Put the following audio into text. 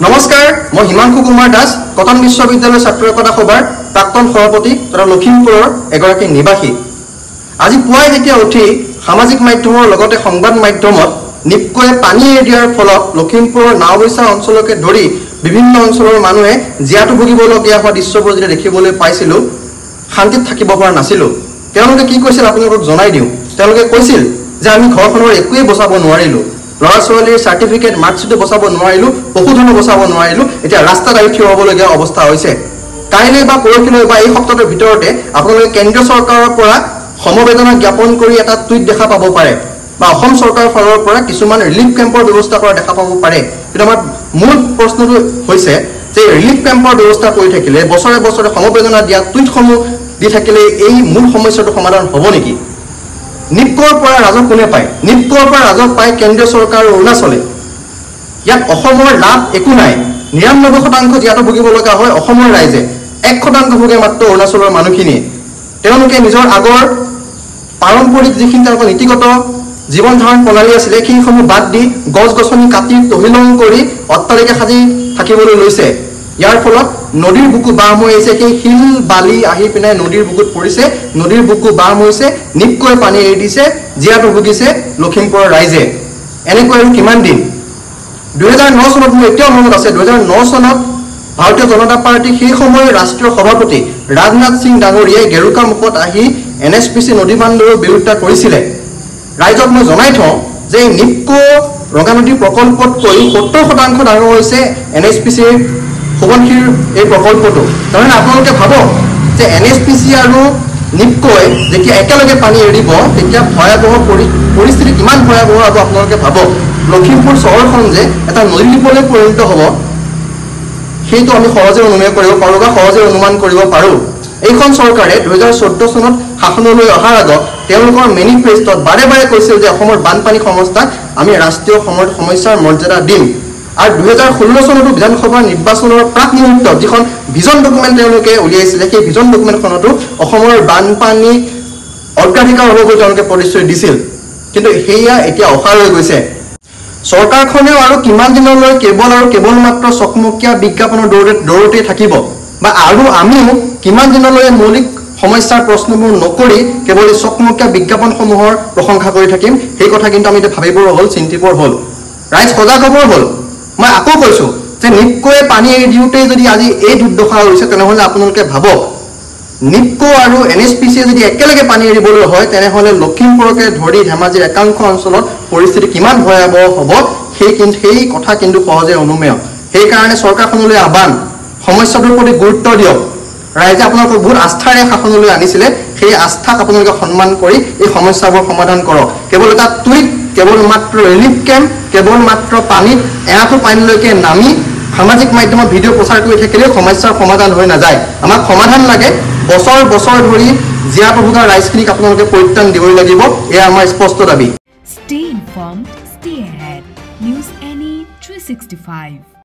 নমস্কাৰ, মই হিমাংশু কুমাৰ দাস, কটন বিশ্ববিদ্যালয়ৰ ছাত্ৰ একতা সভাৰ প্ৰাক্তন সভাপতি তথা লখিমপুৰৰ এগৰাকী নিবাসী। আজি পুৱাই যেতিয়া উঠি সামাজিক মাধ্যমৰ লগতে সংবাদ মাধ্যমত নিপকোৱে পানী এৰি দিয়াৰ ফলত লখিমপুৰৰ নাওবৈচা অঞ্চলকে ধৰি বিভিন্ন অঞ্চলৰ মানুহে জীয়াতু ভুগিবলগীয়া হোৱা দৃশ্যবোৰ যেতিয়া দেখিবলৈ পাইছিলোঁ, শান্তিত থাকিব পৰা নাছিলোঁ। তেওঁলোকে কি কৈছিল আপোনালোকক জনাই দিওঁ। তেওঁলোকে কৈছিল যে আমি ঘৰখনৰ একোৱেই বচাব নোৱাৰিলোঁ, ল'ৰা ছোৱালীৰ চাৰ্টিফিকেট মাৰ্কশ্বিটো বচাব নোৱাৰিলোঁ, পশুধনো বচাব নোৱাৰিলোঁ, এতিয়া ৰাস্তাত আহি থিয় হ'বলগীয়া অৱস্থা হৈছে। কাইলৈ বা পৰহিলৈ বা এই সপ্তাহটোৰ ভিতৰতে আপোনালোকে কেন্দ্ৰীয় চৰকাৰৰ পৰা সমবেদনা জ্ঞাপন কৰি এটা টুইট দেখা পাব পাৰে বা অসম চৰকাৰৰ ফালৰ পৰা কিছুমান ৰিলিফ কেম্পৰ ব্যৱস্থা কৰা দেখা পাব পাৰে। কিন্তু আমাৰ মূল প্ৰশ্নটো হৈছে যে ৰিলিফ কেম্পৰ ব্যৱস্থা কৰি থাকিলে, বছৰে বছৰে সমবেদনা দিয়া টুইটসমূহ দি থাকিলে এই মূল সমস্যাটো সমাধান হ'ব নেকি? নিপকোৰ পৰা ৰাজহ কোনে পায়? নিপকোৰ পৰা ৰাজহ পায় কেন্দ্ৰীয় চৰকাৰ আৰু অৰুণাচলে। ইয়াত অসমৰ লাভ একো নাই। ৯৯% জীয়াতু ভুগিব লগা হয় অসমৰ ৰাইজে, ১% ভোগে মাত্ৰ অৰুণাচলৰ মানুহখিনিয়ে। তেওঁলোকে নিজৰ আগৰ পাৰম্পৰিক যিখিনি তেওঁলোকৰ নীতিগত জীৱন ধাৰণ প্ৰণালী আছিলে সেইসমূহ বাদ দি গছ গছনি কাটি তহিলং কৰি অট্টালিকা সাজি থাকিবলৈ লৈছে। ইয়াৰ ফলত নদীৰ বুকু বাম হৈ আহিছে, সেই শিল বালি আহি পিনে নদীৰ বুকুত পৰিছে, নদীৰ বুকু বাম হৈছে, নিপকৈ পানী এৰি দিছে, জীয়াতু ভুগিছে লখিমপুৰৰ ৰাইজে। এনেকৈ আৰু কিমান দিন? ২০০৯ চনত মোৰ এতিয়াও মনত আছে, ২০০৯ চনত ভাৰতীয় জনতা পাৰ্টীৰ সেই সময়ৰ ৰাষ্ট্ৰীয় সভাপতি ৰাজনাথ সিং ডাঙৰীয়াই গেৰুকা মুখত আহি NSPC নদী বান্ধৰ বিৰোধিতা কৰিছিলে। ৰাইজক মই জনাই থওঁ যে নিপকো ৰঙানদী প্ৰকল্পতকৈ ৭০% ডাঙৰ হৈছে NSPCৰ সোৱণশিৰ এই প্ৰকল্পটো। তাৰমানে আপোনালোকে ভাবক যে NSPC আৰু নিপকোৱে যেতিয়া একেলগে পানী এৰিব তেতিয়া ভয়াৱহ পৰিস্থিতি কিমান ভয়াৱহ হ'ব আপোনালোকে ভাবক। লখিমপুৰ চহৰখন যে এটা নদীদ্বীপলৈ পৰিণত হ'ব সেইটো আমি সহজে অনুমান কৰিব পাৰোঁ বা সহজে অনুমান কৰিব পাৰোঁ। এইখন চৰকাৰে ২০১৪ চনত শাসনলৈ অহাৰ আগত তেওঁলোকৰ মেনিফেষ্টত বাৰে বাৰে কৈছিল যে অসমৰ বানপানী সমস্যাক আমি ৰাষ্ট্ৰীয় সমস্যাৰ মৰ্যাদা দিম। আৰু ২০১৬ চনতো বিধানসভা নিৰ্বাচনৰ প্ৰাক মুহূৰ্তত যিখন ভিজন ডকুমেণ্ট তেওঁলোকে উলিয়াইছিলে সেই ভিজন ডকুমেণ্টখনতো অসমৰ বানপানীক অগ্ৰাধিকাৰ হ'ব বুলি তেওঁলোকে প্ৰতিশ্ৰুতি দিছিল। কিন্তু সেয়া এতিয়া অসাৰ হৈ গৈছে। চৰকাৰখনেও আৰু কিমান দিনলৈ কেৱল মাত্ৰ চকমকীয়া বিজ্ঞাপনৰ দৌৰতে থাকিব বা আৰু আমিও কিমান দিনলৈ মৌলিক সমস্যাৰ প্ৰশ্নবোৰ নকৰি কেৱল এই চকমকীয়া বিজ্ঞাপনসমূহৰ প্ৰশংসা কৰি থাকিম? সেই কথা কিন্তু আমি এতিয়া ভাবিবৰ হ'ল, চিন্তিবৰ হ'ল, ৰাইজ সজাগ হ'বৰ হ'ল। মই আকৌ কৈছোঁ যে নিপকোৱে পানী এৰি দিওঁতেই যদি আজি এই দুৰ্দশা হৈছে তেনেহ'লে আপোনালোকে ভাবক নিপকো আৰু NSPCয়ে যদি একেলগে পানী এৰিবলৈ হয় তেনেহ'লে লখিমপুৰকে ধৰি ধেমাজিৰ একাংশ অঞ্চলত পৰিস্থিতি কিমান ভয়াৱহ হ'ব সেই কথা কিন্তু সহজে অনুমেয়। সেইকাৰণে চৰকাৰখনলৈ আহ্বান, সমস্যাটোৰ প্ৰতি গুৰুত্ব দিয়ক। ৰাইজে আপোনালোকক বহুত আস্থাৰে শাসনলৈ আনিছিলে, সেই আস্থাক আপোনালোকে সন্মান কৰি এই সমস্যাবোৰ সমাধান কৰক। কেৱল এটা টুইট, কেৱল মাত্ৰ ৰিলিফ কেম্প, কেৱল মাত্ৰ পানীত এআঁঠু পানীলৈকে নামি সামাজিক মাধ্যমত ভিডিঅ' প্ৰচাৰ কৰি থাকিলেও সমস্যাৰ সমাধান হৈ নাযায়। আমাক সমাধান লাগে, বছৰ বছৰ ধৰি জীয়াতু ভোগা ৰাইজখিনিক আপোনালোকে পৰিত্ৰাণ দিবই লাগিব, এয়া আমাৰ স্পষ্ট দাবী। Stay informed, stay ahead. News NE 365